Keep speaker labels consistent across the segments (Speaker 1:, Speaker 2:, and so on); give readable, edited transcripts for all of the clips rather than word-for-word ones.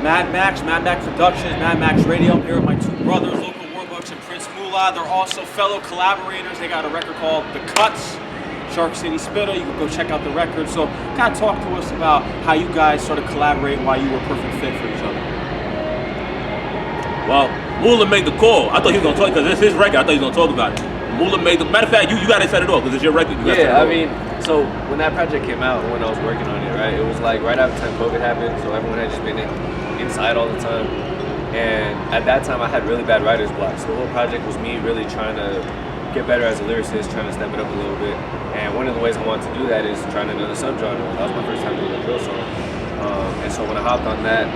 Speaker 1: Mad Max Productions, Mad Max Radio. I'm here with my two brothers, Loko Warbucks and Prince Mula. They're also fellow collaborators. They got a record called The Cutz, Shark City Spitta. You can go check out the record. So kind of talk to us about how you guys sort of collaborate and why you were a perfect fit for each other.
Speaker 2: Well, Mula made the call. I thought he was going to talk, because it's his record. I thought he was going to talk about it. Mula made the, matter of fact, you got to set it off, because it's your record.
Speaker 3: Yeah, I mean, so when that project came out, when I was working on it, right, it was like right after time COVID happened, so everyone had just been inside all the time. And at that time, I had really bad writer's block. So the whole project was me really trying to get better as a lyricist, trying to step it up a little bit. And one of the ways I wanted to do that is trying another subgenre. That was my first time doing a drill song. And so when I hopped on that,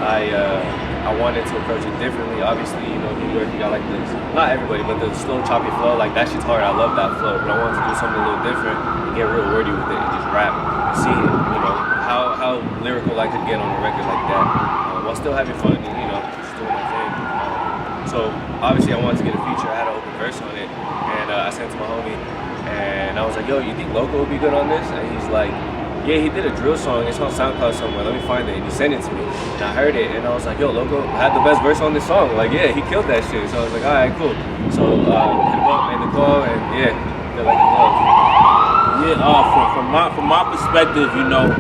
Speaker 3: I wanted to approach it differently. Obviously, you know, New York, you got like this, not everybody, but the slow, choppy flow, like that shit's hard. I love that flow, but I wanted to do something a little different and get real wordy with it and just rap and see, you know, how lyrical I could get on a record like that while still having fun and, you know, just doing my thing. So obviously I wanted to get a feature. I had an open verse on it, and I sent it to my homie, and I was like, yo, you think Loko would be good on this? And he's like, yeah, he did a drill song. It's on SoundCloud somewhere. Let me find it. And he sent it to me. And I heard it, and I was like, yo, Loko had the best verse on this song. Like, yeah, he killed that shit. So I was like, all right, cool. So hit him up, made the call, and yeah, feel like it was.
Speaker 2: Yeah, from my perspective, you know,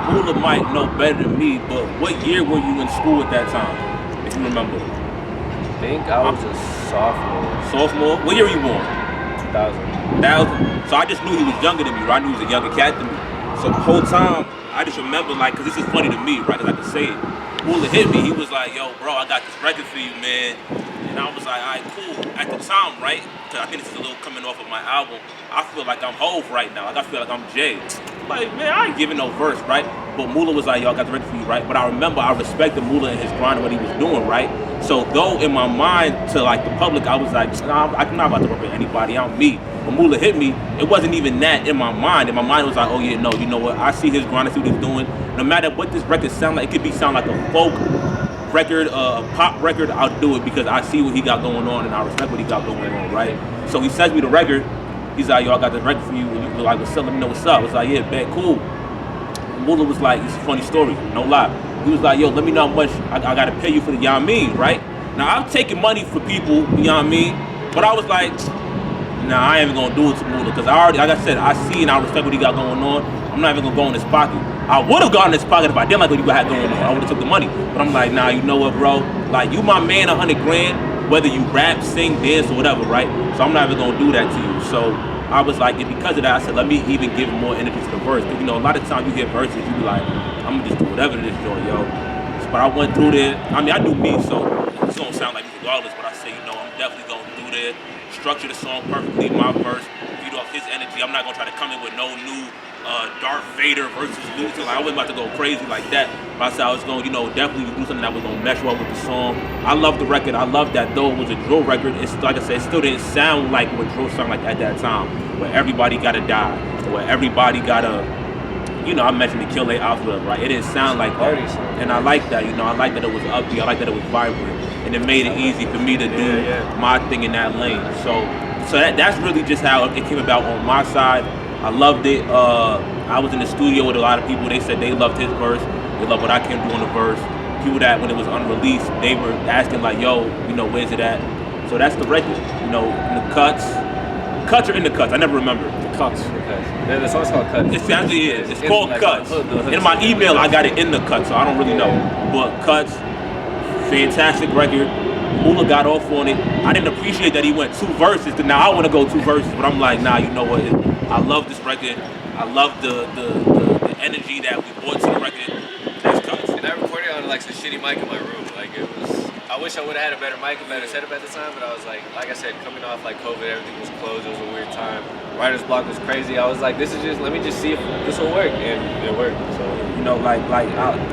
Speaker 2: Mula might know better than me, but what year were you in school at that time, if you remember?
Speaker 3: I think I was a sophomore.
Speaker 2: Sophomore? What year were you born?
Speaker 3: 2000.
Speaker 2: So I just knew he was younger than me, right? I knew he was a younger cat than me. So the whole time, I just remember, like, because this is funny to me, right? Because I can say it. Mula hit me. He was like, yo, bro, I got this record for you, man. And I was like, all right, cool. At the time, right? Because I think this is a little coming off of my album. I feel like I'm Hove right now. Like, I feel like I'm Jay. Like, man, I ain't giving no verse, right? But Mula was like, yo, I got the record for you, right? But I remember I respected Mula and his grind and what he was doing, right? So though in my mind to like the public, I was like, nah, I'm not about to represent anybody, I'm me. When Mula hit me, it wasn't even that in my mind. In my mind, it was like, oh yeah, no, you know what? I see his grind, I see what he's doing. No matter what this record sound like, it could sound like a folk record, a pop record, I'll do it because I see what he got going on and I respect what he got going on, right? So he sends me the record. He's like, yo, I got this record for you. And you like, what's up? Let me know what's up. I was like, yeah, bet, cool. Mula was like, it's a funny story, no lie. He was like, yo, let me know how much I gotta pay you for the, you know what I mean, right? Now, I'm taking money for people, you know what I mean? But I was like, nah, I ain't even gonna do it to Mula, because I already, like I said, I see and I respect what he got going on. I'm not even gonna go in his pocket. I would have gone in his pocket if I didn't like what you had going on. I would have took the money. But I'm like, nah, you know what, bro? Like, you my man, 100 grand, whether you rap, sing, dance, or whatever, right? So I'm not even gonna do that to you. So I was like, and because of that, I said, let me even give more energy to the verse. Because, you know, a lot of times you hear verses, you be like, I'm gonna just do whatever to this joint, yo. But I went through there. I mean, I do me, so it's gonna sound like me regardless, but I say, you know, I'm definitely going through there, structure the song perfectly, my verse, feed off his energy. I'm not gonna try to come in with no new Darth Vader versus Luther. Like, I wasn't about to go crazy like that. But I said I was going, you know, definitely do something that was gonna mesh well with the song. I love the record. I love that though it was a drill record. It's like I said, it still didn't sound like what drill sounded like at that time, where everybody gotta die, where everybody gotta, you know, I mentioned the kill their outfit, right? It didn't sound like that. And I like that, you know, I like that it was upbeat, I like that it was vibrant. And it made it easy for me to do my thing in that lane. So that's really just how it came about on my side. I loved it. I was in the studio with a lot of people. They said they loved his verse. They loved what I came do on the verse. People that, when it was unreleased, they were asking like, yo, you know, where's it at? So that's the record, you know, in the Cutz or in the Cutz, I never remember.
Speaker 3: Cutz. The song's called Cutz.
Speaker 2: It actually is. It's called like Cutz. In my email, I got it in the Cutz, so I don't really know. But Cutz, fantastic record. Mula got off on it. I didn't appreciate that he went 2 verses. Now I want to go 2 verses, but I'm like, nah, you know what? I love this record. I love the energy that we brought to the record. That's Cutz.
Speaker 3: And I recorded on like some shitty mic in my room. Like, it was. I wish I would have had a better mic, a better setup at the time, but I was like I said, coming off like COVID, everything was closed. It was a weird time. Writer's block was crazy. I was like, let me just see if this will work, and it worked. So,
Speaker 2: you know,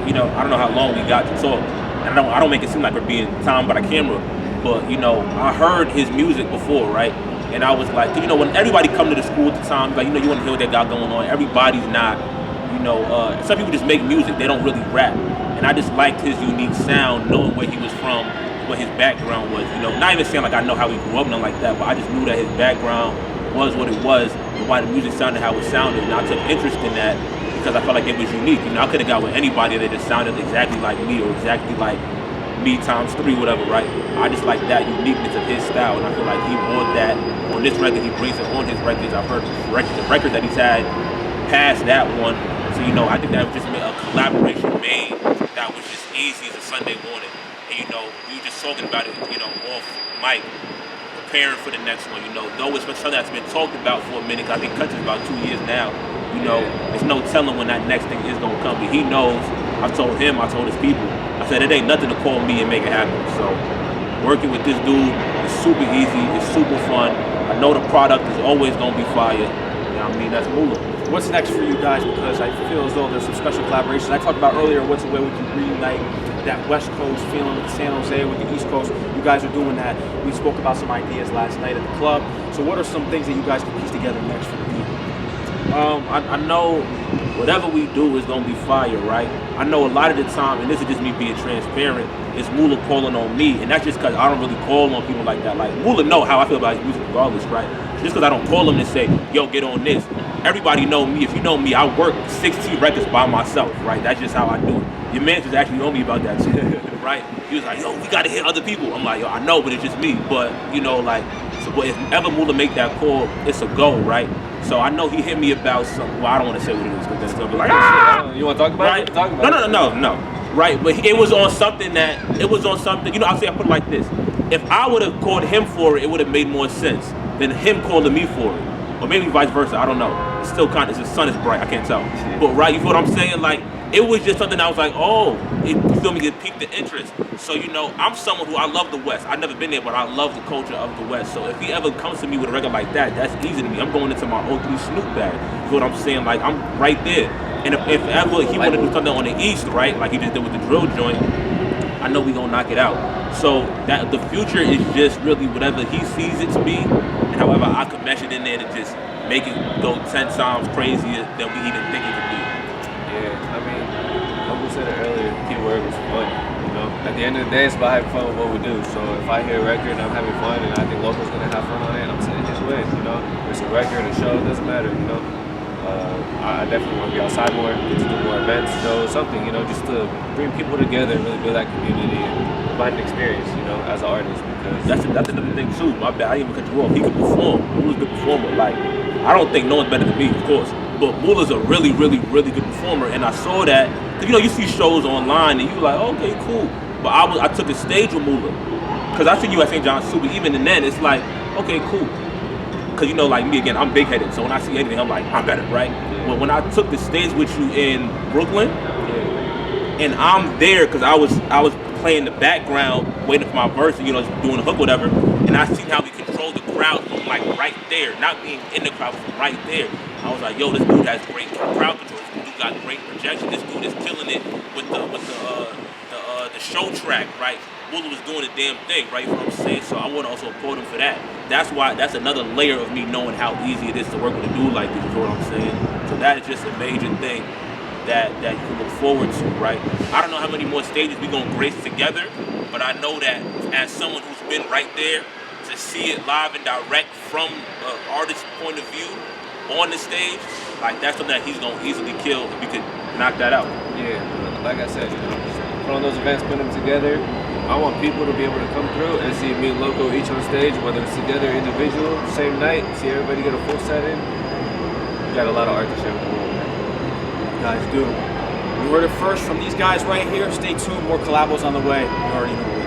Speaker 2: you know, I don't know how long we got to talk. And I don't make it seem like we're being timed by the camera, but you know, I heard his music before, right? And I was like, you know, when everybody come to the school at the time, like, you know, you want to hear what they got going on. Everybody's not, you know, some people just make music. They don't really rap. And I just liked his unique sound, knowing where he was from, what his background was. You know, not even saying like I know how he grew up, nothing like that, but I just knew that his background was what it was and why the music sounded how it sounded. And I took interest in that. because I felt like it was unique. You know, I could have got with anybody that just sounded exactly like me or exactly like me times 3, whatever, right? I just like that uniqueness of his style, and I feel like he brought that on this record. He brings it on his records. I've heard the records that he's had past that one. So, you know, I think that was just a collaboration made that was just easy as a Sunday morning. And, you know, we were just talking about it, you know, off mic, preparing for the next one, you know. Though it's been something that's been talked about for a minute, I think Cutz is about 2 years now. You know, there's no telling when that next thing is going to come. But he knows. I've told him, I told his people. I said, it ain't nothing to call me and make it happen. So, working with this dude is super easy. It's super fun. I know the product is always going to be fire. You know what I mean? That's Mula.
Speaker 1: What's next for you guys? Because I feel as though there's some special collaborations. I talked about earlier what's a way we can reunite that West Coast feeling with San Jose, with the East Coast. You guys are doing that. We spoke about some ideas last night at the club. So what are some things that you guys can piece together next for the people?
Speaker 2: I know whatever we do is gonna be fire, right? I know a lot of the time, and this is just me being transparent, it's Mula calling on me, and that's just because I don't really call on people like that. Like, Mula know how I feel about his music regardless, right? Just because I don't call him and say, yo, get on this. Everybody know me. If you know me, I work 16 records by myself, right? That's just how I do it. Your man just actually on me about that too, right? He was like, yo, we gotta hit other people. I'm like, yo, I know, but it's just me. But, you know, like, so but if ever Mula make that call, it's a go, right? So I know he hit me about something. Well, I don't want to say what it is because then it's gonna be like, ah!
Speaker 3: You want to talk about
Speaker 2: right?
Speaker 3: it? Talk about it.
Speaker 2: No. Right, but it was on something you know, I'll say I put it like this. If I would have called him for it, it would have made more sense than him calling me for it. Or maybe vice versa, I don't know. It's still kind of, the sun is bright, I can't tell. But right, you feel what I'm saying? Like, it was just something I was like, oh, you feel me, it piqued the interest. So, you know, I'm someone who, I love the West. I've never been there, but I love the culture of the West. So if he ever comes to me with a record like that, that's easy to me. I'm going into my 03 Snoop bag. You feel what I'm saying? Like, I'm right there. And if ever he want to do something on the East, right, like he just did with the drill joint, I know we gonna knock it out. So that the future is just really whatever he sees it to be, and however I could mesh it in there to just make it go 10 times crazier than we even think it could be.
Speaker 3: Yeah, I mean, like we said it earlier, the key word was fun. You know, at the end of the day, it's about having fun with what we do. So if I hear a record and I'm having fun, and I think Loco's gonna have fun on it, I'm saying his way. You know, it's a record, a show, it doesn't matter. You know. I definitely want to be outside more, get to do more events, shows, something, you know, just to bring people together and really build that community and provide an experience, you know, as an artist. Because
Speaker 2: that's another thing too. My bad, I didn't even cut you off. He can perform. Mula's a good performer. Like, I don't think no one's better than me, of course, but Mula's a really, really, really good performer, and I saw that. You know, you see shows online, and you like, okay, cool. But I took a stage with Mula, because I see you at St. John's too. But even in that, it's like, okay, cool. Because, you know, like me again, I'm big-headed, so when I see anything, I'm like, I'm better, right? But when I took the stage with you in Brooklyn, and I'm there because I was playing the background, waiting for my verse, and, you know, doing the hook, whatever, and I seen how we control the crowd from, like, right there, not being in the crowd, but from right there. I was like, yo, this dude has great crowd control. This dude got great projection. This dude is killing it with the show track, right? Mula was doing the damn thing, right? You know what I'm saying? So I want to also applaud him for that. That's another layer of me knowing how easy it is to work with a dude like this, you know what I'm saying? So that is just a major thing that you can look forward to, right? I don't know how many more stages we're going to grace together, but I know that as someone who's been right there, to see it live and direct from an artist's point of view on the stage, like that's something that he's going to easily kill if we could knock that out.
Speaker 3: Yeah, like I said, you know, just put on those events, put them together. I want people to be able to come through and see me and Loko each on stage, whether it's together, individual, same night, see everybody get a full set in. We got a lot of art to share with the world, man.
Speaker 1: You guys do. You heard it first from these guys right here. Stay tuned, more collabos on the way. You already know.